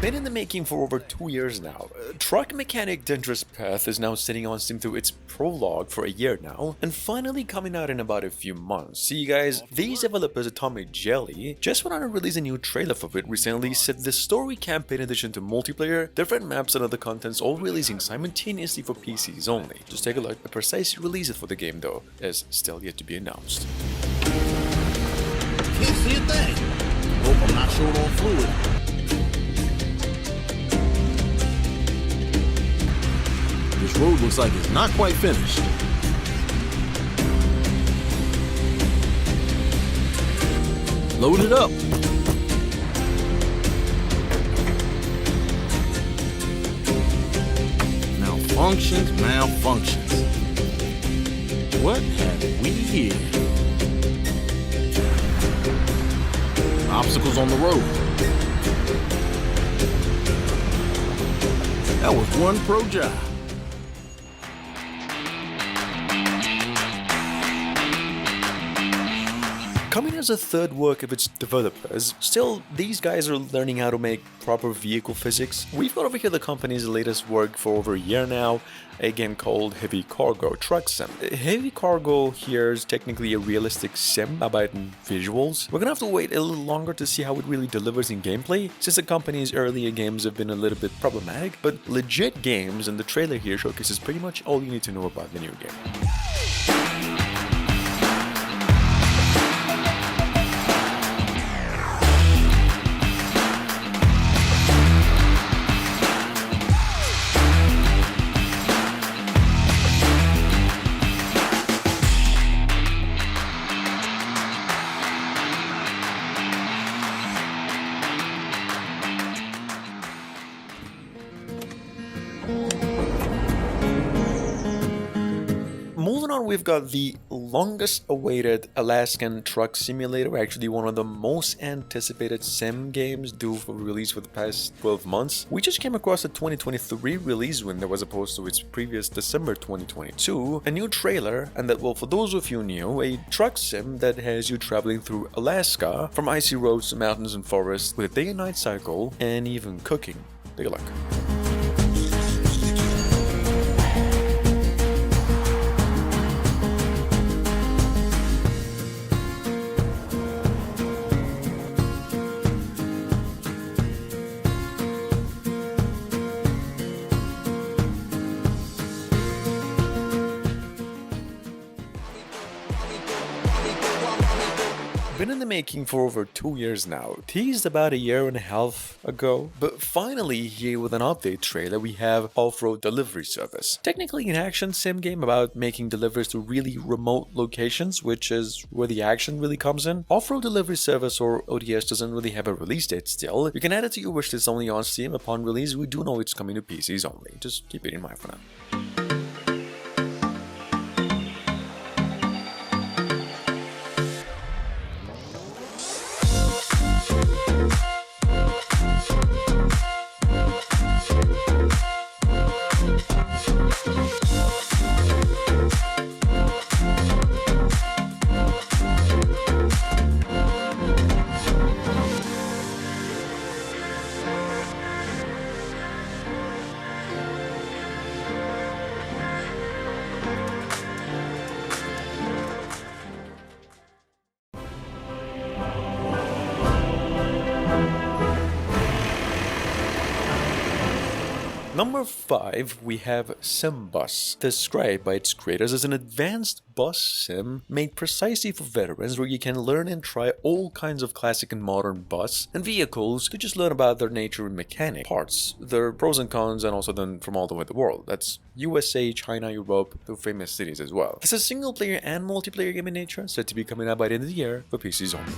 Been in the making for over 2 years now. Truck Mechanic Dangerous Path is now sitting on Steam through its prologue for a year now, and finally coming out in about a few months. See guys, these developers Atomic Jelly just went on to release a new trailer for it recently, said the story campaign addition to multiplayer, different maps and other contents all releasing simultaneously for PCs only. Just take a look, the precise release for the game though is still yet to be announced. Can't see a thing. Hope I'm not short on fluid. This road looks like it's not quite finished. Load it up. Malfunctions. What have we here? Obstacles on the road. That was one pro job. Coming as a third work of its developers, still, these guys are learning how to make proper vehicle physics. We've got over here the company's latest work for over a year now, a game called Heavy Cargo Truck Sim. Heavy Cargo here is technically a realistic sim about visuals. We're gonna have to wait a little longer to see how it really delivers in gameplay, since the company's earlier games have been a little bit problematic, but legit games, and the trailer here showcases pretty much all you need to know about the new game. Moving on, we've got the longest awaited Alaskan truck simulator, actually one of the most anticipated sim games due for release for the past 12 months. We just came across a 2023 release window as opposed to its previous December 2022, a new trailer, and that, well, for those of you new, a truck sim that has you traveling through Alaska from icy roads to mountains and forests with a day and night cycle and even cooking. Take a look. Been in the making for over 2 years now, teased about a year and a half ago, but finally here with an update trailer we have Off-Road Delivery Service. Technically an action sim game about making deliveries to really remote locations, which is where the action really comes in. Off-Road Delivery Service, or ODS, doesn't really have a release date still. You can add it to your wishlist only on Steam upon release. We do know it's coming to PCs only, just keep it in mind for now. Number 5, we have Simbas, described by its creators as an advanced bus sim made precisely for veterans where you can learn and try all kinds of classic and modern bus and vehicles to just learn about their nature and mechanic parts, their pros and cons, and also then from all over the world. That's USA, China, Europe, the famous cities as well. It's a single player and multiplayer game in nature, set to be coming out by the end of the year for PCs only.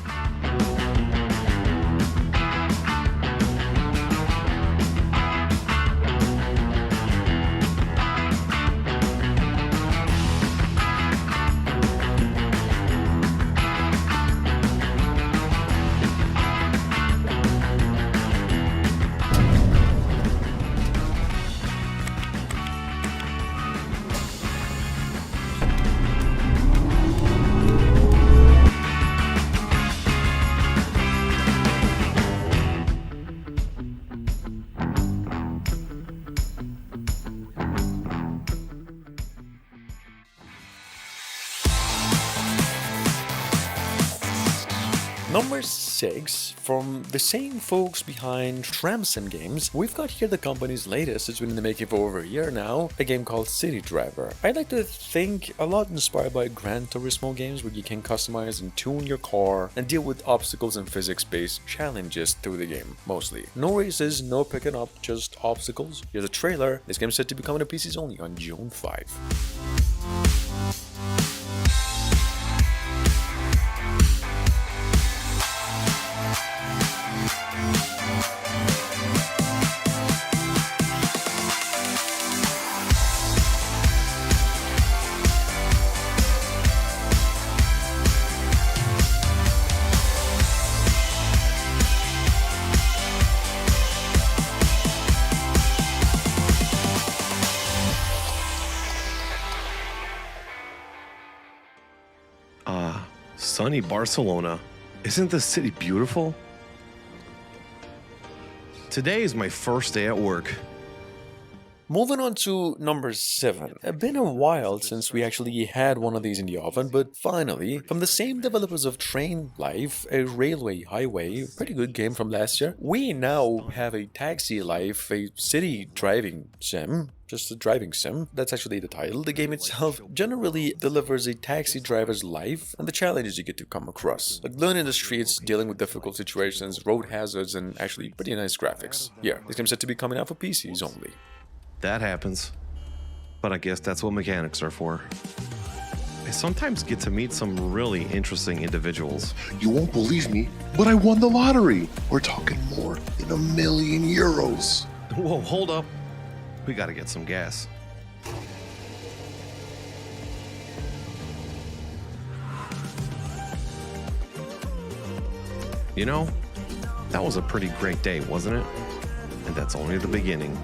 Number 6, from the same folks behind Tram Sim games, we've got here the company's latest. It's been in the making for over a year now, a game called City Driver. I like to think a lot inspired by Gran Turismo games where you can customize and tune your car and deal with obstacles and physics-based challenges through the game, mostly. No races, no picking up, just obstacles. Here's a trailer. This game is set to be coming to PCs only on June 5. Sunny Barcelona. Isn't the city beautiful? Today is my first day at work. Moving on to number 7. It's been a while since we actually had one of these in the oven, but finally, from the same developers of Train Life, a railway highway, pretty good game from last year, we now have a Taxi Life, a city driving sim. Just a driving sim. That's actually the title. The game itself generally delivers a taxi driver's life and the challenges you get to come across. Like learning the streets, dealing with difficult situations, road hazards, and actually pretty nice graphics. Yeah, this game's set to be coming out for PCs only. That happens. But I guess that's what mechanics are for. I sometimes get to meet some really interesting individuals. You won't believe me, but I won the lottery. We're talking more than €1 million. Whoa, hold up. We gotta get some gas. You know, that was a pretty great day, wasn't it? And that's only the beginning.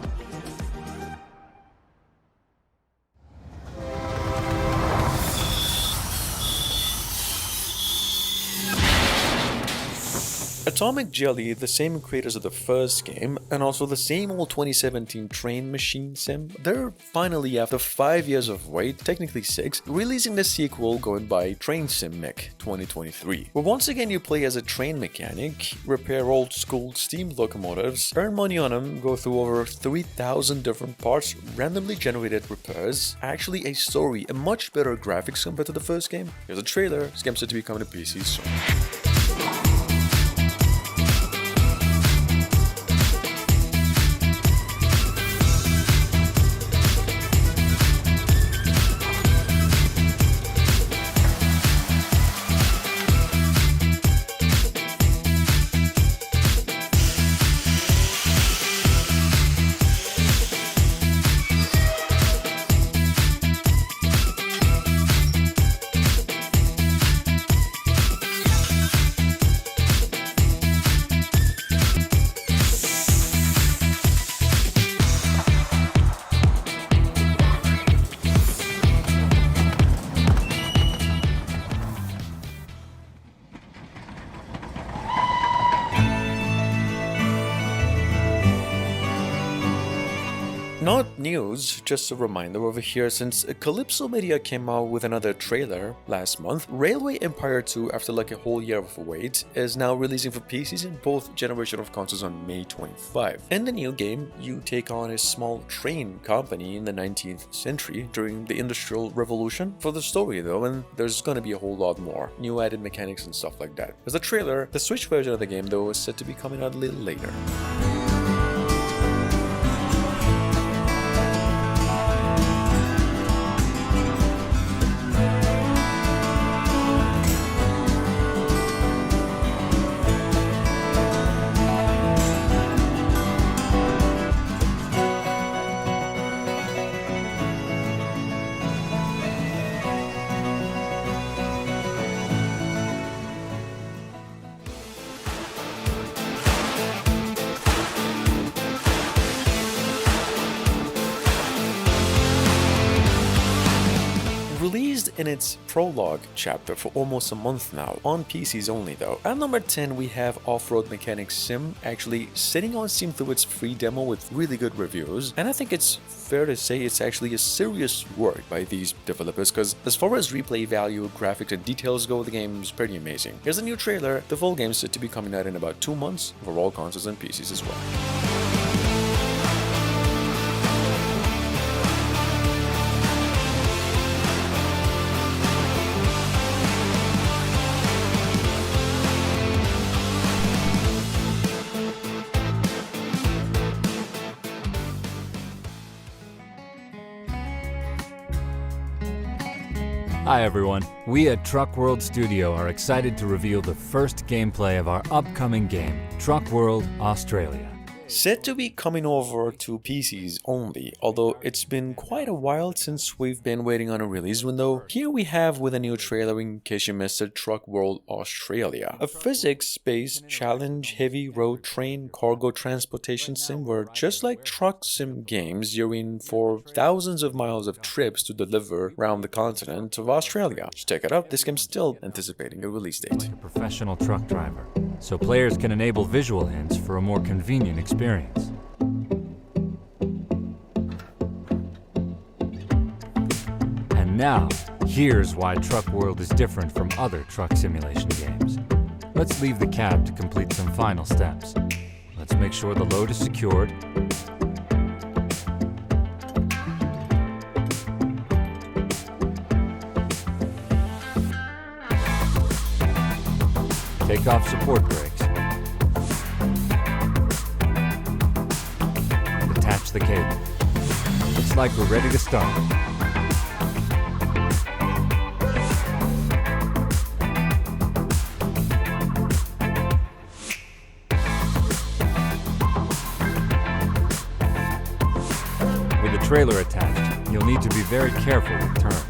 Atomic Jelly, the same creators of the first game, and also the same old 2017 Train Machine sim, they're finally, after 5 years of wait, technically 6, releasing the sequel going by Train Sim Mick 2023, where once again you play as a train mechanic, repair old school steam locomotives, earn money on them, go through over 3,000 different parts, randomly generated repairs, actually a story, and much better graphics compared to the first game. Here's a trailer. This game's set to be coming to PC soon. Not news, just a reminder over here, since Calypso Media came out with another trailer last month, Railway Empire 2, after like a whole year of wait, is now releasing for PCs in both generation of consoles on May 25. In the new game, you take on a small train company in the 19th century during the Industrial Revolution for the story though, and there's gonna be a whole lot more, new added mechanics and stuff like that. As the trailer, the Switch version of the game though is set to be coming out a little later. in its prologue chapter for almost a month now, on PCs only though. At number 10 we have OffRoad Mechanics Sim, actually sitting on Steam through its free demo with really good reviews, and I think it's fair to say it's actually a serious work by these developers, because as far as replay value, graphics and details go, the game's pretty amazing. Here's a new trailer. The full game's set to be coming out in about 2 months for all consoles and PCs as well. Hi everyone, we at Truck World Studio are excited to reveal the first gameplay of our upcoming game, Truck World Australia. Said to be coming over to PCs only, although it's been quite a while since we've been waiting on a release window. Here we have with a new trailer, in case you missed it, Truck World Australia. A physics-based challenge heavy road train cargo transportation sim where, just like truck sim games, you're in for thousands of miles of trips to deliver around the continent of Australia. Just check it out, this game's still anticipating a release date. Like a professional truck driver, so players can enable visual hints for a more convenient experience. And now, here's why Truck World is different from other truck simulation games. Let's leave the cab to complete some final steps. Let's make sure the load is secured. Take off support brakes. Attach the cable. Looks like we're ready to start. With the trailer attached, you'll need to be very careful with turns.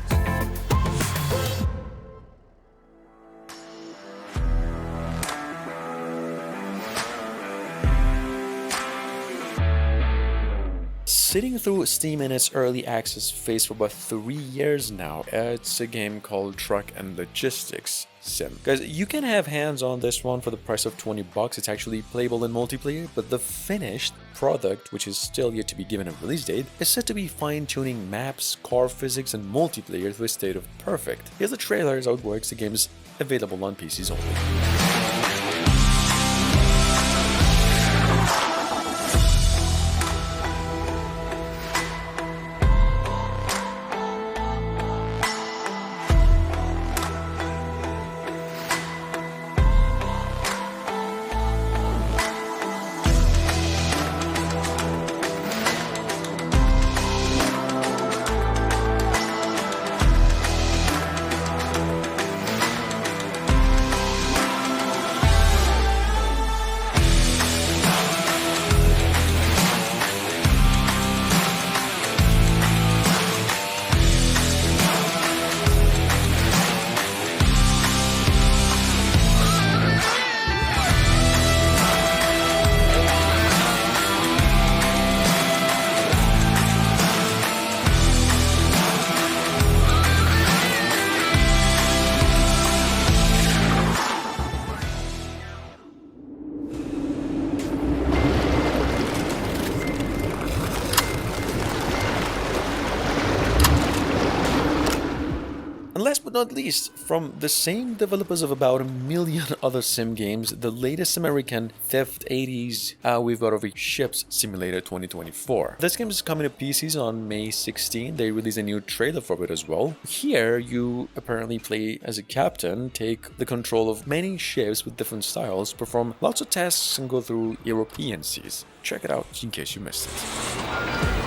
Sitting through Steam in its early access phase for about 3 years now, it's a game called Truck and Logistics Sim. Guys, you can have hands on this one for the price of $20. It's actually playable in multiplayer, but the finished product, which is still yet to be given a release date, is said to be fine-tuning maps, car physics, and multiplayer to a state of perfect. Here's the trailer as how it works. The game is available on PCs only. And last but not least, from the same developers of about 1 million other sim games, the latest American Theft 80s, we've got over Ships Simulator 2024. This game is coming to PCs on May 16. They released a new trailer for it as well. Here, you apparently play as a captain, take the control of many ships with different styles, perform lots of tasks, and go through European seas. Check it out in case you missed it.